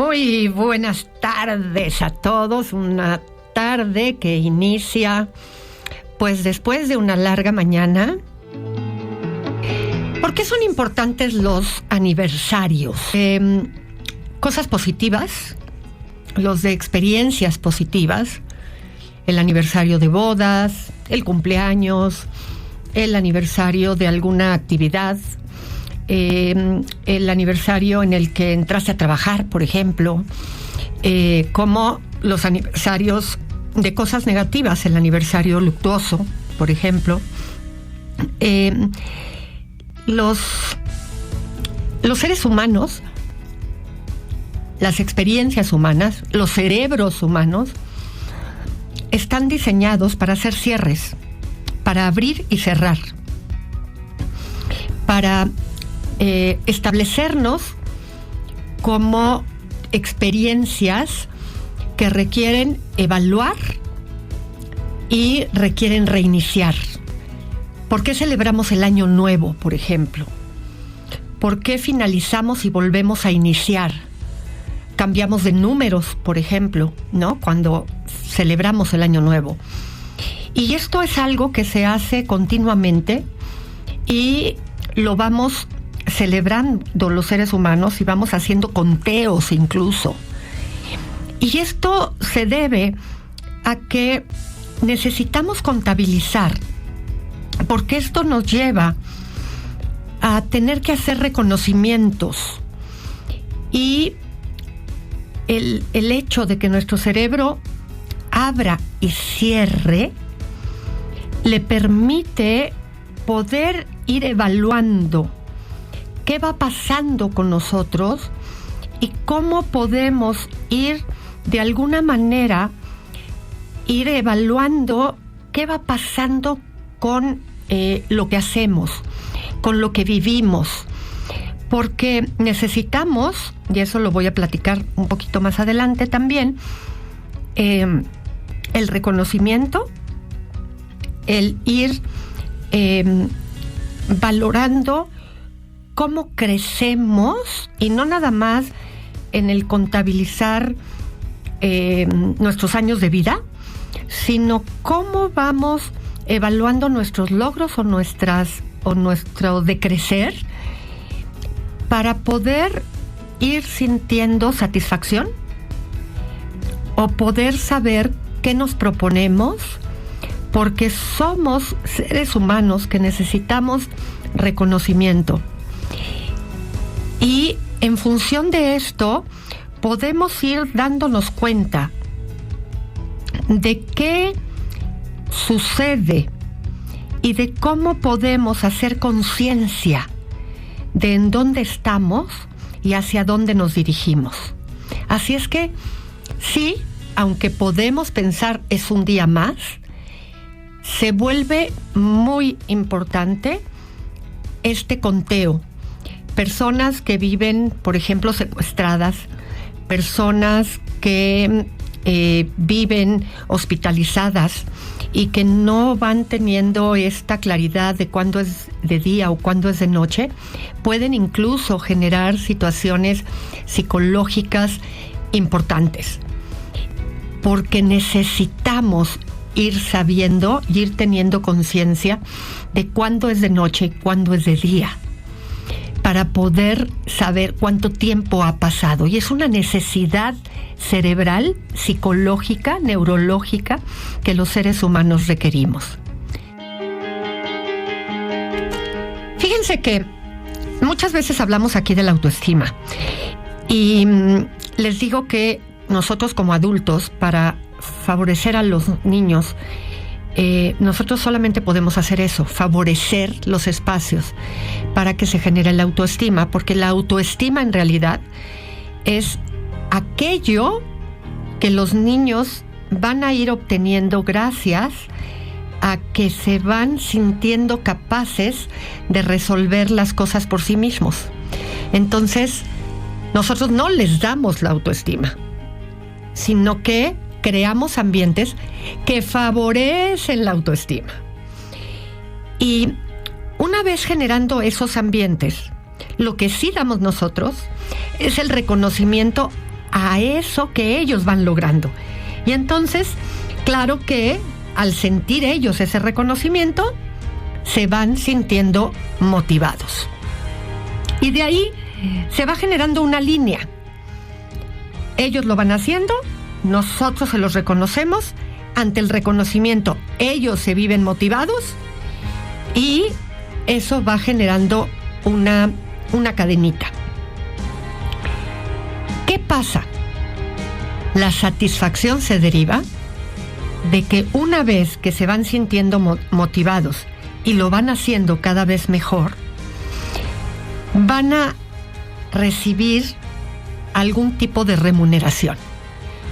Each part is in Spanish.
Muy buenas tardes a todos. Una tarde que inicia pues después de una larga mañana. ¿Por qué son importantes los aniversarios? Cosas positivas, los de experiencias positivas, el aniversario de bodas, el cumpleaños, el aniversario de alguna actividad, el aniversario en el que entraste a trabajar, por ejemplo, como los aniversarios de cosas negativas, el aniversario luctuoso, por ejemplo. Los seres humanos, las experiencias humanas, los cerebros humanos, están diseñados para hacer cierres, para abrir y cerrar, para establecernos como experiencias que requieren evaluar y requieren reiniciar. ¿Por qué celebramos el Año Nuevo, por ejemplo? ¿Por qué finalizamos y volvemos a iniciar? Cambiamos de números, por ejemplo, ¿no? Cuando celebramos el Año Nuevo. Y esto es algo que se hace continuamente y lo vamos celebrando los seres humanos y vamos haciendo conteos incluso. Y esto se debe a que necesitamos contabilizar, porque esto nos lleva a tener que hacer reconocimientos. Y el hecho de que nuestro cerebro abra y cierre le permite poder ir evaluando qué va pasando con nosotros y cómo podemos ir de alguna manera ir evaluando qué va pasando con lo que hacemos, con lo que vivimos, porque necesitamos, y eso lo voy a platicar un poquito más adelante también, el reconocimiento, el ir valorando cómo crecemos, y no nada más en el contabilizar nuestros años de vida, sino cómo vamos evaluando nuestros logros o nuestro decrecer para poder ir sintiendo satisfacción o poder saber qué nos proponemos, porque somos seres humanos que necesitamos reconocimiento. Y en función de esto podemos ir dándonos cuenta de qué sucede y de cómo podemos hacer conciencia de en dónde estamos y hacia dónde nos dirigimos. Así es que sí, aunque podemos pensar es un día más, se vuelve muy importante este conteo. Personas que viven, por ejemplo, secuestradas, personas que viven hospitalizadas y que no van teniendo esta claridad de cuándo es de día o cuándo es de noche, pueden incluso generar situaciones psicológicas importantes, porque necesitamos ir sabiendo y ir teniendo conciencia de cuándo es de noche y cuándo es de día, para poder saber cuánto tiempo ha pasado. Y es una necesidad cerebral, psicológica, neurológica, que los seres humanos requerimos. Fíjense que muchas veces hablamos aquí de la autoestima y les digo que nosotros como adultos, para favorecer a los niños, nosotros solamente podemos hacer eso, favorecer los espacios para que se genere la autoestima, porque la autoestima en realidad es aquello que los niños van a ir obteniendo gracias a que se van sintiendo capaces de resolver las cosas por sí mismos. Entonces, nosotros no les damos la autoestima, sino que creamos ambientes que favorecen la autoestima. Y una vez generando esos ambientes, lo que sí damos nosotros es el reconocimiento a eso que ellos van logrando. Y entonces, claro que al sentir ellos ese reconocimiento, se van sintiendo motivados. Y de ahí se va generando una línea. Ellos lo van haciendo, nosotros se los reconocemos, ante el reconocimiento ellos se viven motivados y eso va generando una cadenita. ¿Qué pasa? La satisfacción se deriva de que una vez que se van sintiendo motivados y lo van haciendo cada vez mejor, van a recibir algún tipo de remuneración.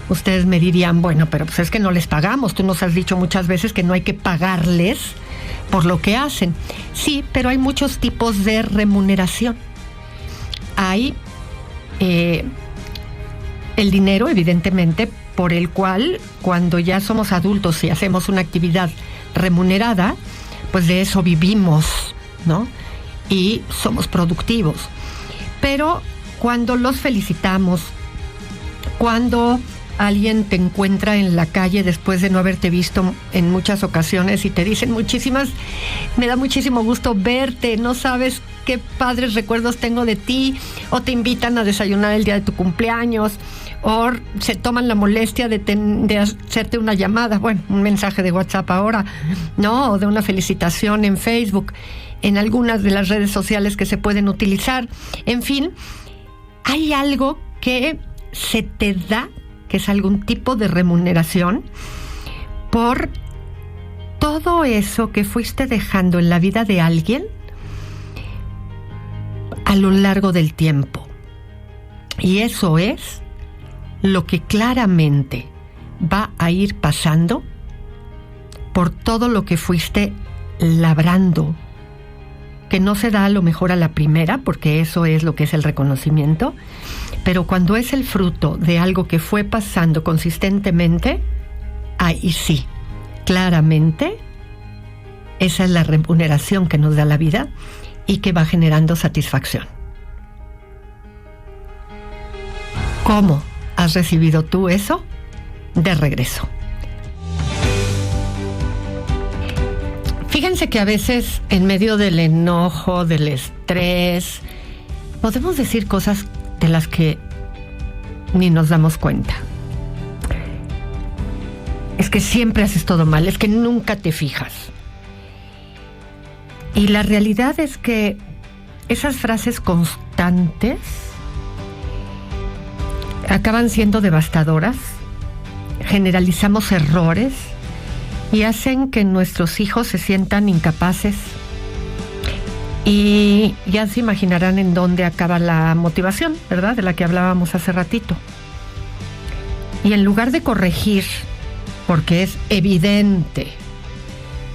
Ustedes me dirían, bueno, pero pues es que no les pagamos. Tú nos has dicho muchas veces que no hay que pagarles por lo que hacen. Sí, pero hay muchos tipos de remuneración. Hay el dinero, evidentemente, por el cual cuando ya somos adultos y hacemos una actividad remunerada, pues de eso vivimos, ¿no? Y somos productivos. Pero cuando los felicitamos, cuando alguien te encuentra en la calle después de no haberte visto en muchas ocasiones y te dicen me da muchísimo gusto verte, no sabes qué padres recuerdos tengo de ti, o te invitan a desayunar el día de tu cumpleaños, o se toman la molestia de hacerte una llamada, bueno, un mensaje de WhatsApp ahora, ¿no? O de una felicitación en Facebook, en algunas de las redes sociales que se pueden utilizar. En fin, hay algo que se te da, que es algún tipo de remuneración por todo eso que fuiste dejando en la vida de alguien a lo largo del tiempo. Y eso es lo que claramente va a ir pasando por todo lo que fuiste labrando, que no se da a lo mejor a la primera, porque eso es lo que es el reconocimiento, pero cuando es el fruto de algo que fue pasando consistentemente, ahí sí, claramente, esa es la remuneración que nos da la vida y que va generando satisfacción. ¿Cómo has recibido tú eso de regreso? Fíjense que a veces en medio del enojo, del estrés, podemos decir cosas de las que ni nos damos cuenta. Es que siempre haces todo mal, es que nunca te fijas. Y la realidad es que esas frases constantes acaban siendo devastadoras, generalizamos errores y hacen que nuestros hijos se sientan incapaces. Y ya se imaginarán en dónde acaba la motivación, ¿verdad? De la que hablábamos hace ratito. Y en lugar de corregir, porque es evidente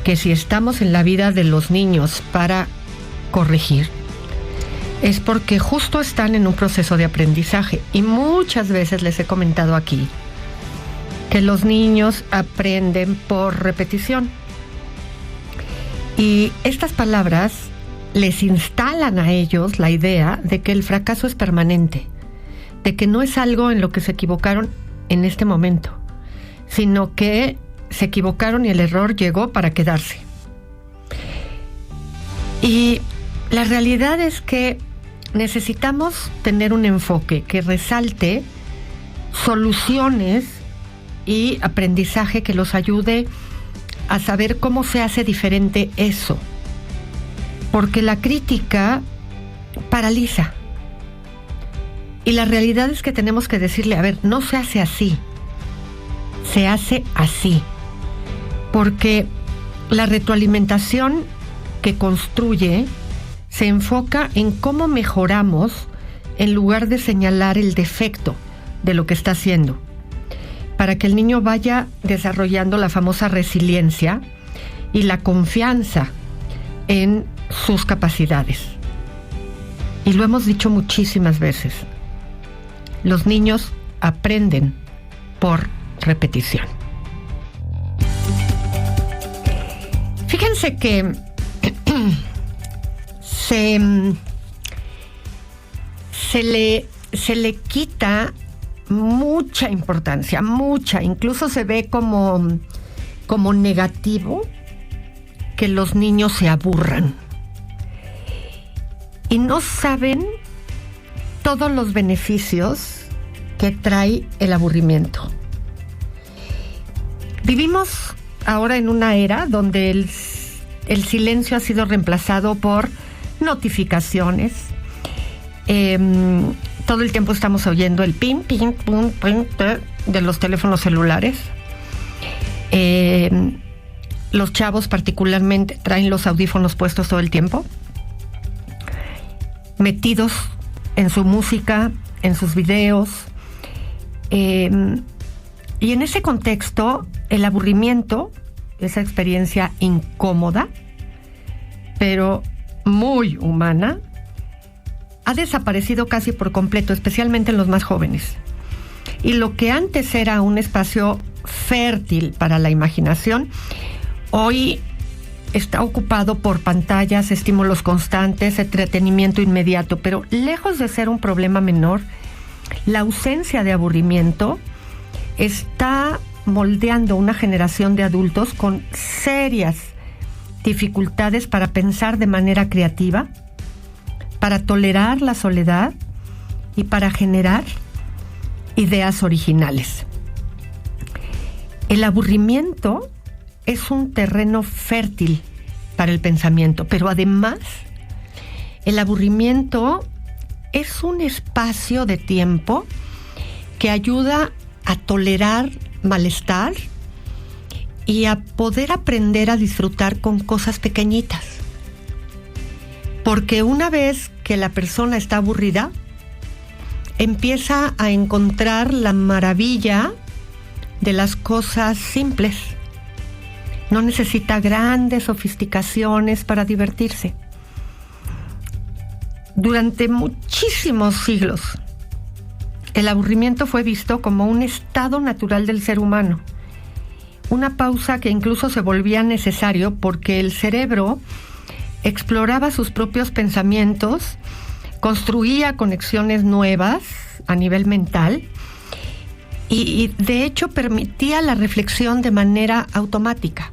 que si estamos en la vida de los niños para corregir, es porque justo están en un proceso de aprendizaje. Y muchas veces les he comentado aquí que los niños aprenden por repetición. Y estas palabras les instalan a ellos la idea de que el fracaso es permanente, de que no es algo en lo que se equivocaron en este momento, sino que se equivocaron y el error llegó para quedarse. Y la realidad es que necesitamos tener un enfoque que resalte soluciones y aprendizaje que los ayude a saber cómo se hace diferente eso. Porque la crítica paraliza. Y la realidad es que tenemos que decirle, a ver, no se hace así. Se hace así. Porque la retroalimentación que construye se enfoca en cómo mejoramos en lugar de señalar el defecto de lo que está haciendo. Para que el niño vaya desarrollando la famosa resiliencia y la confianza en sus capacidades. Y lo hemos dicho muchísimas veces, los niños aprenden por repetición. Fíjense que se le quita mucha importancia, mucha. Incluso se ve como negativo que los niños se aburran. Y no saben todos los beneficios que trae el aburrimiento. Vivimos ahora en una era donde el silencio ha sido reemplazado por notificaciones. Todo el tiempo estamos oyendo el ping, ping, pum, ping de los teléfonos celulares. Los chavos particularmente traen los audífonos puestos todo el tiempo, metidos en su música, en sus videos. Y en ese contexto, el aburrimiento, esa experiencia incómoda, pero muy humana, ha desaparecido casi por completo, especialmente en los más jóvenes. Y lo que antes era un espacio fértil para la imaginación, hoy está ocupado por pantallas, estímulos constantes, entretenimiento inmediato. Pero lejos de ser un problema menor, la ausencia de aburrimiento está moldeando una generación de adultos con serias dificultades para pensar de manera creativa, para tolerar la soledad y para generar ideas originales. El aburrimiento es un terreno fértil para el pensamiento, pero además el aburrimiento es un espacio de tiempo que ayuda a tolerar malestar y a poder aprender a disfrutar con cosas pequeñitas. Porque una vez que la persona está aburrida, empieza a encontrar la maravilla de las cosas simples. No necesita grandes sofisticaciones para divertirse. Durante muchísimos siglos, el aburrimiento fue visto como un estado natural del ser humano. Una pausa que incluso se volvía necesario porque el cerebro exploraba sus propios pensamientos, construía conexiones nuevas a nivel mental y de hecho permitía la reflexión de manera automática.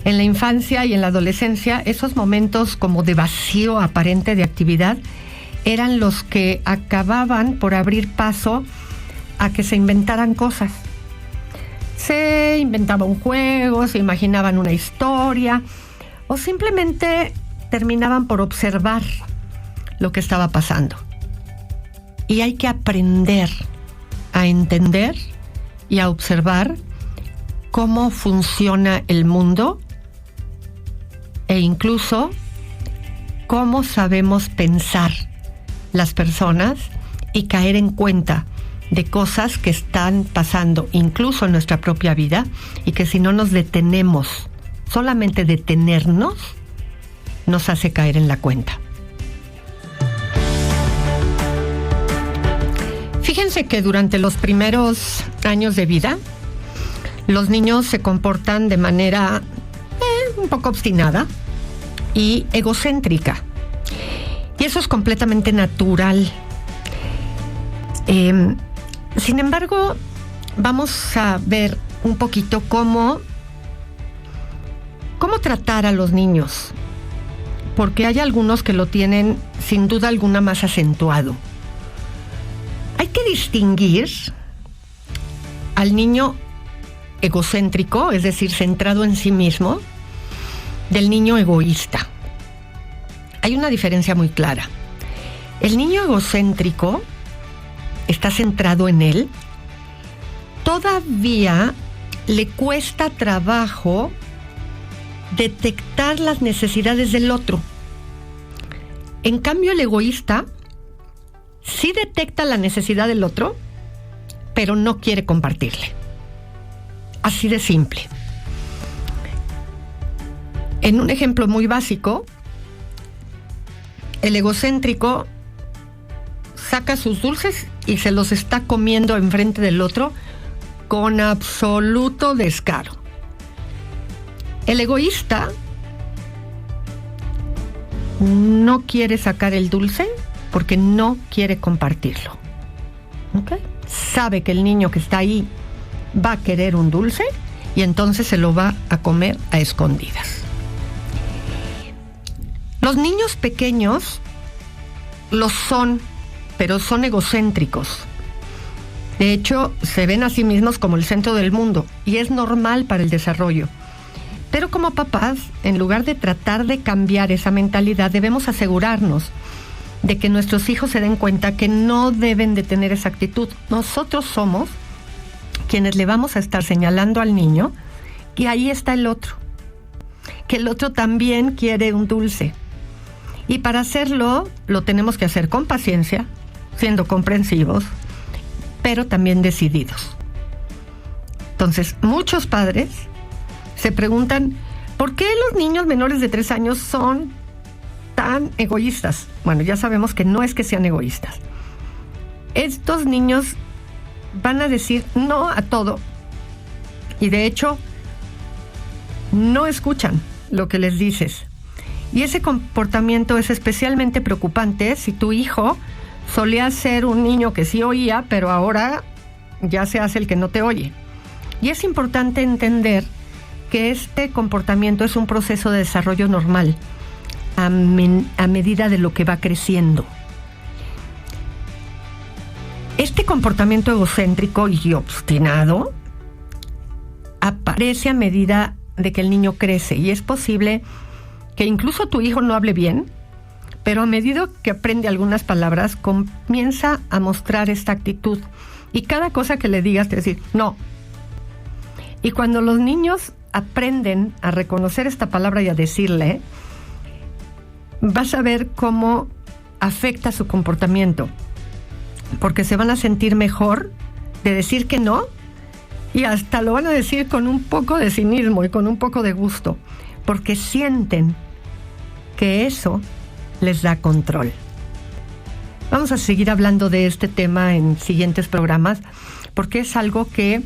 En la infancia y en la adolescencia, esos momentos como de vacío aparente de actividad eran los que acababan por abrir paso a que se inventaran cosas. Se inventaba un juego, se imaginaban una historia o simplemente terminaban por observar lo que estaba pasando. Y hay que aprender a entender y a observar cómo funciona el mundo e incluso cómo sabemos pensar las personas y caer en cuenta de cosas que están pasando incluso en nuestra propia vida y que si no nos detenemos, solamente detenernos, nos hace caer en la cuenta. Fíjense que durante los primeros años de vida, los niños se comportan de manera un poco obstinada y egocéntrica. Y eso es completamente natural. Sin embargo, vamos a ver un poquito cómo tratar a los niños, porque hay algunos que lo tienen sin duda alguna más acentuado. Hay que distinguir al niño egocéntrico, es decir, centrado en sí mismo, del niño egoísta. Hay una diferencia muy clara. El niño egocéntrico está centrado en él. Todavía le cuesta trabajo detectar las necesidades del otro. En cambio, el egoísta sí detecta la necesidad del otro, pero no quiere compartirle. Así de simple. En un ejemplo muy básico, el egocéntrico saca sus dulces y se los está comiendo enfrente del otro con absoluto descaro. El egoísta no quiere sacar el dulce porque no quiere compartirlo. ¿Ok? Sabe que el niño que está ahí va a querer un dulce y entonces se lo va a comer a escondidas. Los niños pequeños lo son, pero son egocéntricos. De hecho, se ven a sí mismos como el centro del mundo y es normal para el desarrollo. Pero como papás, en lugar de tratar de cambiar esa mentalidad, debemos asegurarnos de que nuestros hijos se den cuenta que no deben de tener esa actitud. Nosotros somos quienes le vamos a estar señalando al niño que ahí está el otro, que el otro también quiere un dulce. Y para hacerlo, lo tenemos que hacer con paciencia, siendo comprensivos, pero también decididos. Entonces, muchos padres se preguntan, ¿por qué los niños menores de 3 años son tan egoístas? Bueno, ya sabemos que no es que sean egoístas. Estos niños van a decir no a todo. Y de hecho, no escuchan lo que les dices. Y ese comportamiento es especialmente preocupante si tu hijo solía ser un niño que sí oía, pero ahora ya se hace el que no te oye. Y es importante entender que este comportamiento es un proceso de desarrollo normal a medida de lo que va creciendo. Este comportamiento egocéntrico y obstinado aparece a medida de que el niño crece y es posible que incluso tu hijo no hable bien, pero a medida que aprende algunas palabras, comienza a mostrar esta actitud. Y cada cosa que le digas te va a decir, no. Y cuando los niños aprenden a reconocer esta palabra y a decirle, vas a ver cómo afecta su comportamiento. Porque se van a sentir mejor de decir que no, y hasta lo van a decir con un poco de cinismo y con un poco de gusto, porque sienten que eso les da control. Vamos a seguir hablando de este tema en siguientes programas, porque es algo que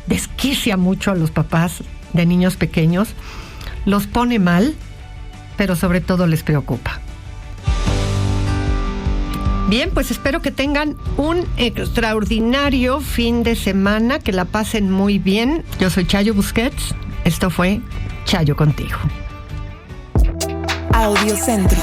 desquicia mucho a los papás de niños pequeños, los pone mal, pero sobre todo les preocupa. Bien, pues espero que tengan un extraordinario fin de semana, que la pasen muy bien. Yo soy Chayo Busquets, esto fue Chayo Contigo. Audiocentro.